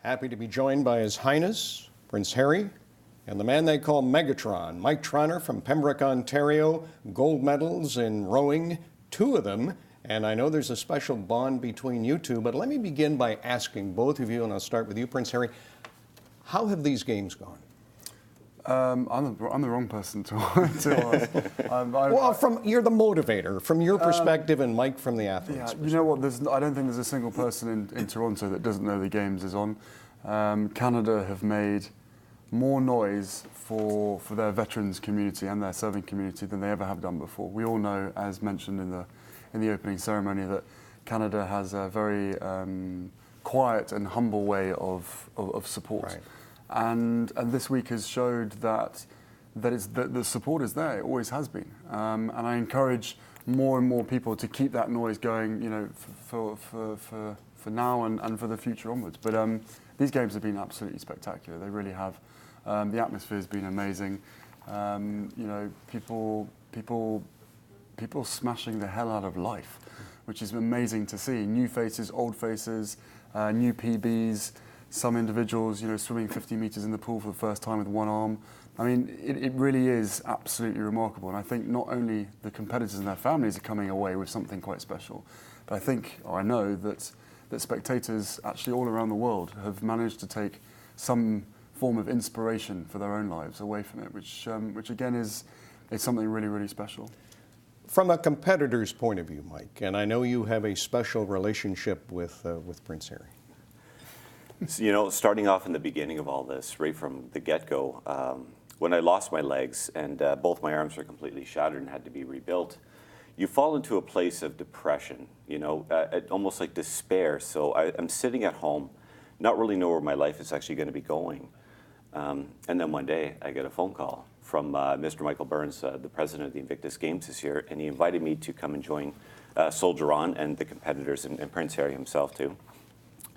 Happy to be joined by His Highness, Prince Harry, and the man they call Megatron, Mike Trauner from Pembroke, Ontario, gold medals in rowing, 2 of them. And I know there's a special bond between you two, but let me begin by asking both of you, and I'll start with you, Prince Harry, how have these games gone? I'm the wrong person to ask. You're the motivator, from your perspective, and Mike from the athlete's perspective. You know what, I don't think there's a single person in Toronto that doesn't know the games is on. Canada have made more noise for their veterans community and their serving community than they ever have done before. We all know, as mentioned in the opening ceremony, that Canada has a very quiet and humble way of support. Right. And this week has showed that the support is there. It always has been. And I encourage more and more people to keep that noise going, you know, for now and for the future onwards. But these games have been absolutely spectacular. They really have. The atmosphere has been amazing. You know, people smashing the hell out of life, which is amazing to see. New faces, old faces, new PBs. Some individuals, you know, swimming 50 meters in the pool for the first time with one arm. I mean, it really is absolutely remarkable. And I think not only the competitors and their families are coming away with something quite special, but I think, or I know that spectators actually all around the world have managed to take some form of inspiration for their own lives away from it, which again is something really, really special. From a competitor's point of view, Mike, and I know you have a special relationship with Prince Harry. So, you know, starting off in the beginning of all this, right from the get-go, when I lost my legs and both my arms were completely shattered and had to be rebuilt, you fall into a place of depression, you know, almost like despair. So I'm sitting at home, not really know where my life is actually going to be going. And then one day I get a phone call from Mr. Michael Burns, the president of the Invictus Games this year, and he invited me to come and join Soldier On and the competitors, and Prince Harry himself too.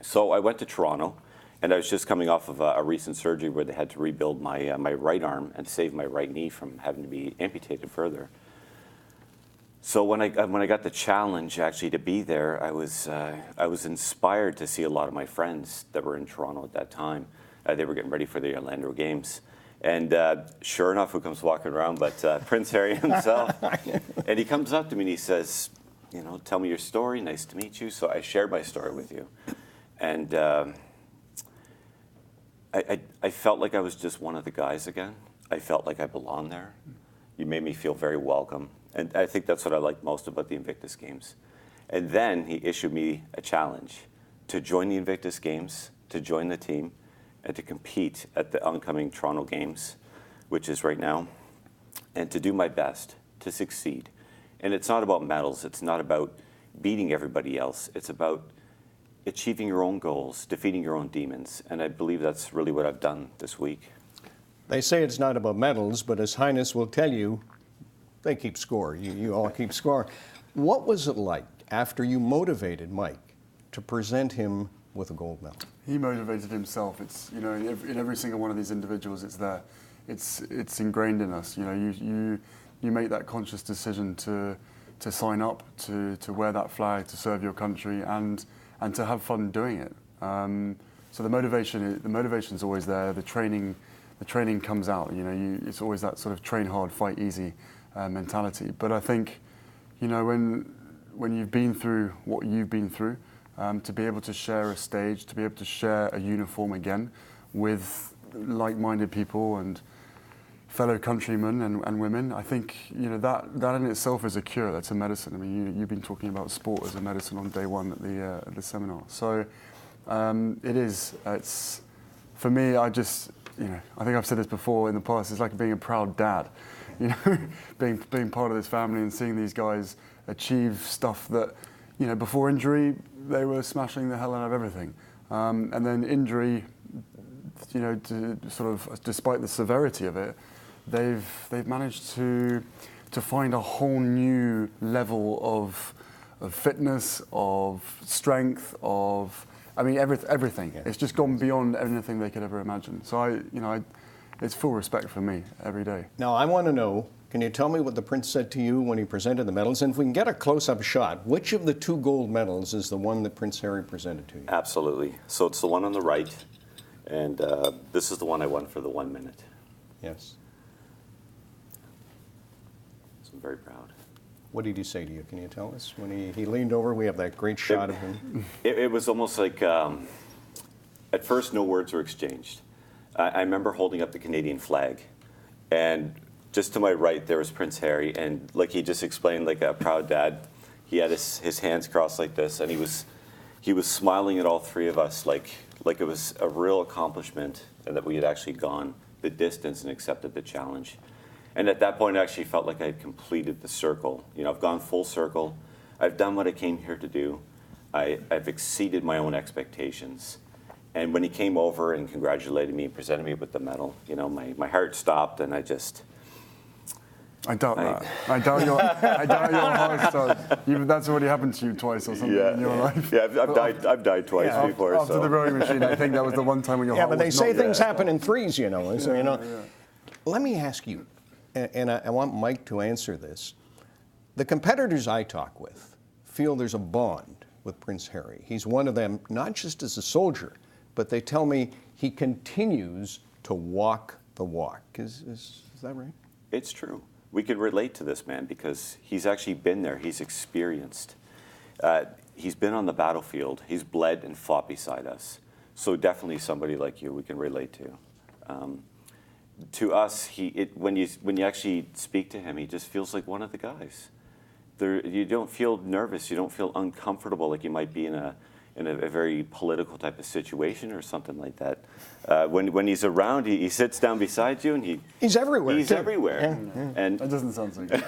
So I went to Toronto, and I was just coming off of a recent surgery where they had to rebuild my my right arm and save my right knee from having to be amputated further. So when I got the challenge actually to be there, I was inspired to see a lot of my friends that were in Toronto at that time. They were getting ready for the Orlando Games, and sure enough, who comes walking around but Prince Harry himself? And he comes up to me and he says, "You know, tell me your story. Nice to meet you." So I shared my story with you. And I felt like I was just one of the guys again. I felt like I belonged there. You made me feel very welcome. And I think that's what I like most about the Invictus Games. And then he issued me a challenge to join the Invictus Games, to join the team, and to compete at the oncoming Toronto Games, which is right now, and to do my best to succeed. And it's not about medals. It's not about beating everybody else. It's about achieving your own goals, defeating your own demons, and I believe that's really what I've done this week. They say it's not about medals, but His Highness will tell you they keep score. You all keep score. What was it like after you motivated Mike to present him with a gold medal? He motivated himself. It's, you know, in every single one of these individuals, it's there. It's ingrained in us. You know, you make that conscious decision to sign up, to wear that flag, to serve your country, and to have fun doing it. So the motivation's always there. The training comes out. You know, it's always that sort of train hard, fight easy mentality. But I think, you know, when you've been through what you've been through, to be able to share a stage, to be able to share a uniform again with like-minded people and fellow countrymen and women, I think, you know, that in itself is a cure. That's a medicine. I mean, you've been talking about sport as a medicine on day one at the seminar. So it is. It's, for me, I just, you know, I think I've said this before in the past. It's like being a proud dad, you know, being part of this family and seeing these guys achieve stuff that, you know, before injury they were smashing the hell out of everything, and then injury, you know, sort of despite the severity of it, they've managed to find a whole new level of fitness, of strength, of, I mean, everything. Yeah. It's just gone beyond anything they could ever imagine. So it's full respect for me every day. Now I want to know, can you tell me what the Prince said to you when he presented the medals? And if we can get a close-up shot, which of the 2 gold medals is the one that Prince Harry presented to you? Absolutely. So it's the one on the right. And this is the one I won for the 1 minute. Yes. So I'm very proud. What did he say to you? Can you tell us? When he leaned over, we have that great shot of him. It was almost like, at first, no words were exchanged. I remember holding up the Canadian flag, and just to my right, there was Prince Harry, and like he just explained, like a proud dad, he had his hands crossed like this, and he was smiling at all three of us, like it was a real accomplishment, and that we had actually gone the distance and accepted the challenge. And at that point, I actually felt like I had completed the circle. You know, I've gone full circle. I've done what I came here to do. I've exceeded my own expectations. And when he came over and congratulated me and presented me with the medal, you know, my heart stopped, and I doubt that. I doubt your heart stopped. That's already happened to you twice or something in your life. Yeah, I've died twice before. After the rowing machine, I think that was the one time when your heart Yeah, but they was say not things there. happen in threes, you know. So, Let me ask you, and I want Mike to answer this. The competitors I talk with feel there's a bond with Prince Harry. He's one of them, not just as a soldier, but they tell me he continues to walk the walk. Is that right? It's true. We could relate to this man because he's actually been there. He's experienced. He's been on the battlefield. He's bled and fought beside us. So definitely somebody like you we can relate to. To us, when you actually speak to him, he just feels like one of the guys. You don't feel nervous. You don't feel uncomfortable like you might be in a very political type of situation or something like that. When he's around, he sits down beside you, and he's everywhere. He's too. everywhere, Yeah. and That doesn't sound so good.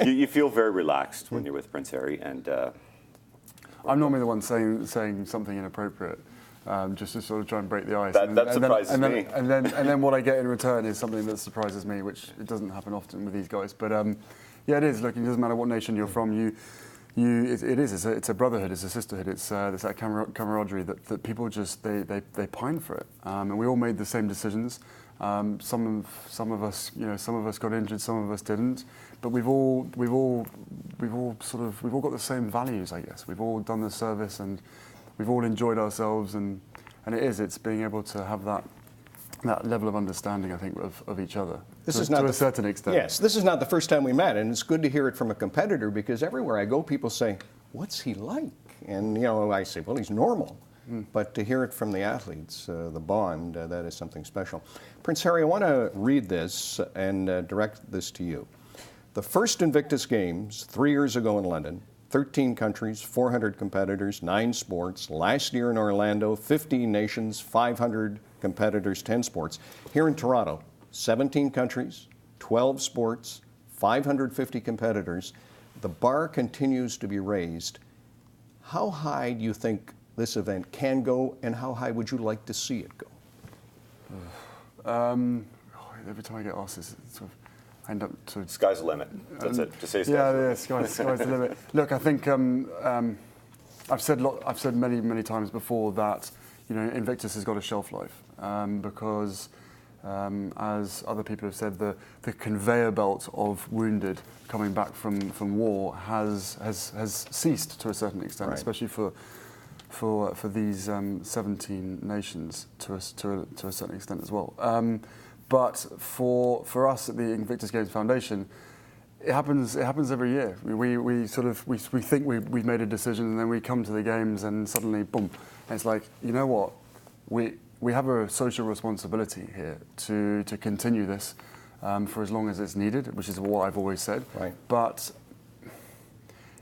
you feel very relaxed when you're with Prince Harry. And I'm normally the one saying something inappropriate, just to sort of try and break the ice. That surprises me. And then what I get in return is something that surprises me, which it doesn't happen often with these guys. But yeah, it is. Look, it doesn't matter what nation you're from. It's a brotherhood, it's a sisterhood, it's that camaraderie that people just they pine for it, and we all made the same decisions. Some of us, some of us got injured, some of us didn't, but we've all got the same values, I guess. We've all done the service, and we've all enjoyed ourselves, and it's being able to have that level of understanding, I think, of each other. This is not to a certain extent. Yes, this is not the first time we met, and it's good to hear it from a competitor because everywhere I go, people say, "What's he like?" And I say, "Well, he's normal." But to hear it from the athletes, the bond, that is something special. Prince Harry, I want to read this and direct this to you. The first Invictus Games, 3 years ago in London, 13 countries, 400 competitors, 9 sports. Last year in Orlando, 15 nations, 500 competitors, 10 sports. Here in Toronto, 17 countries, 12 sports, 550 competitors. The bar continues to be raised. How high do you think this event can go, and how high would you like to see it go? Every time I get asked this, sort of, I end up to... Sky's the limit. That's it. Just say sky's the limit. Sky's the limit. Look, I think I've said many times before that Invictus has got a shelf life because, as other people have said, the conveyor belt of wounded coming back from war has ceased to a certain extent, right. Especially for these 17 nations to a certain extent as well. But for us at the Invictus Games Foundation, it happens every year. We think we've made a decision, and then we come to the games, and suddenly, boom! And it's like, you know what? We have a social responsibility here to continue this for as long as it's needed, which is what I've always said. Right. But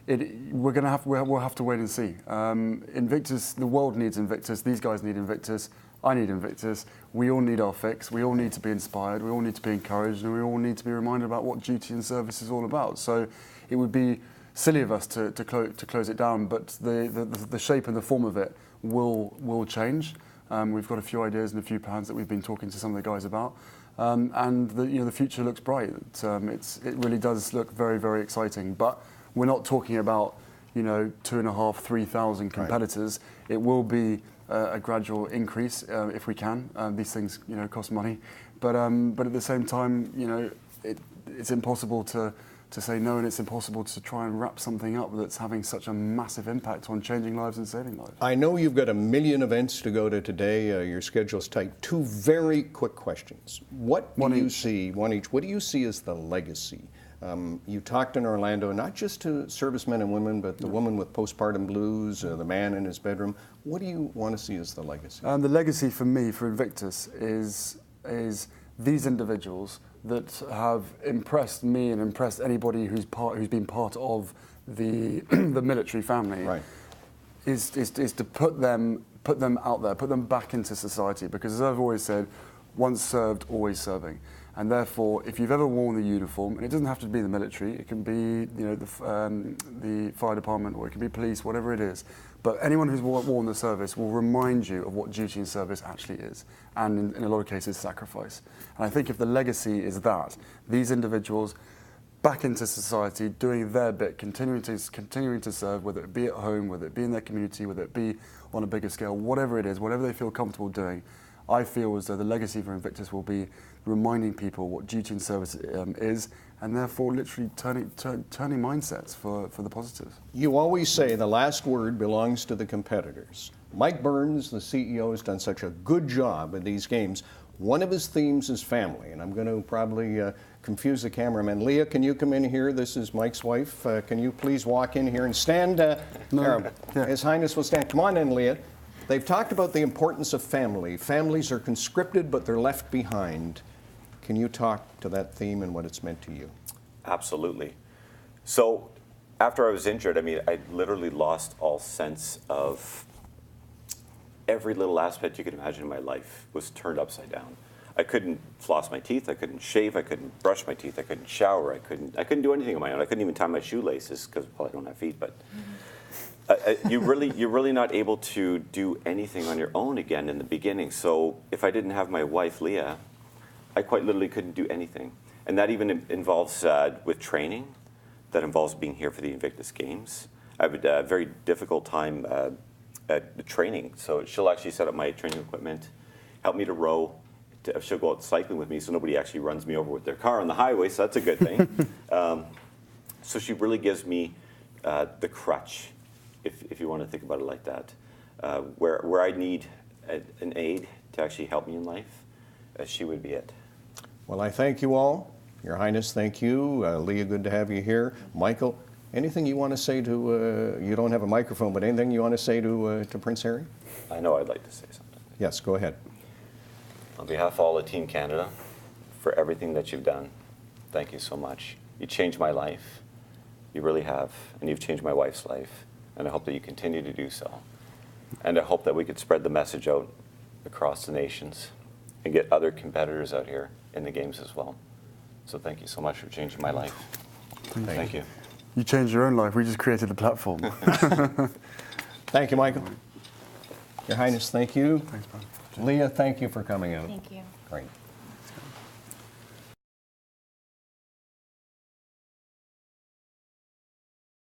we'll have to wait and see. Invictus, the world needs Invictus. These guys need Invictus. I need Invictus. We all need our fix. We all need to be inspired. We all need to be encouraged, and we all need to be reminded about what duty and service is all about. So it would be silly of us to close it down. But the shape and the form of it will change. We've got a few ideas and a few plans that we've been talking to some of the guys about, and the future looks bright. It really does look very, very exciting. But we're not talking about 2,500, 3,000 competitors. Right. It will be a gradual increase if we can. These things cost money, but at the same time it's impossible to to say no, and it's impossible to try and wrap something up that's having such a massive impact on changing lives and saving lives. I know you've got a million events to go to today. Your schedule's tight. Two very quick questions. What do you see, one each, what do you see as the legacy? You talked in Orlando, not just to servicemen and women, but the woman with postpartum blues, the man in his bedroom. What do you want to see as the legacy? The legacy for me, for Invictus, is these individuals that have impressed me and impressed anybody who's been part of the the military family. Right. Is to put them out there, put them back into society, because as I've always said, once served, always serving. And therefore, if you've ever worn the uniform, and it doesn't have to be the military, it can be the fire department, or it can be police, whatever it is. But anyone who's worn the service will remind you of what duty in service actually is, and in a lot of cases, sacrifice. And I think if the legacy is that, these individuals back into society, doing their bit, continuing to serve, whether it be at home, whether it be in their community, whether it be on a bigger scale, whatever it is, whatever they feel comfortable doing, I feel as though the legacy for Invictus will be reminding people what duty in service is, and therefore literally turning mindsets for the positives. You always say the last word belongs to the competitors. Mike Burns, the CEO, has done such a good job at these games. One of his themes is family, and I'm going to probably confuse the cameraman. Leah, can you come in here? This is Mike's wife. Can you please walk in here and stand? His Highness will stand. Come on in, Leah. They've talked about the importance of family. Families are conscripted, but they're left behind. Can you talk to that theme and what it's meant to you? Absolutely. So after I was injured, I mean, I literally lost all sense of every little aspect you could imagine in my life was turned upside down. I couldn't floss my teeth, I couldn't shave, I couldn't brush my teeth, I couldn't shower, I couldn't do anything on my own. I couldn't even tie my shoelaces because, well, I don't have feet, but you're really not able to do anything on your own again in the beginning. So if I didn't have my wife, Leah, I quite literally couldn't do anything. And that even involves with training, that involves being here for the Invictus Games. I have a very difficult time at the training. So she'll actually set up my training equipment, help me to row. She'll go out cycling with me so nobody actually runs me over with their car on the highway, so that's a good thing. So she really gives me the crutch, if you want to think about it like that. Where I need an aid to actually help me in life, she would be it. Well, I thank you all. Your Highness, thank you. Leah, good to have you here. Michael, anything you want to say to, you don't have a microphone, but anything you want to say to Prince Harry? I know I'd like to say something. Yes, go ahead. On behalf of all of Team Canada, for everything that you've done, thank you so much. You changed my life. You really have. And you've changed my wife's life. And I hope that you continue to do so. And I hope that we could spread the message out across the nations and get other competitors out here in the games as well. So thank you so much for changing my life. Thank you. You changed your own life. We just created the platform. Thank you, Michael. Your Highness, thank you. Thanks, man. Leah, thank you for coming out. Thank you. Great.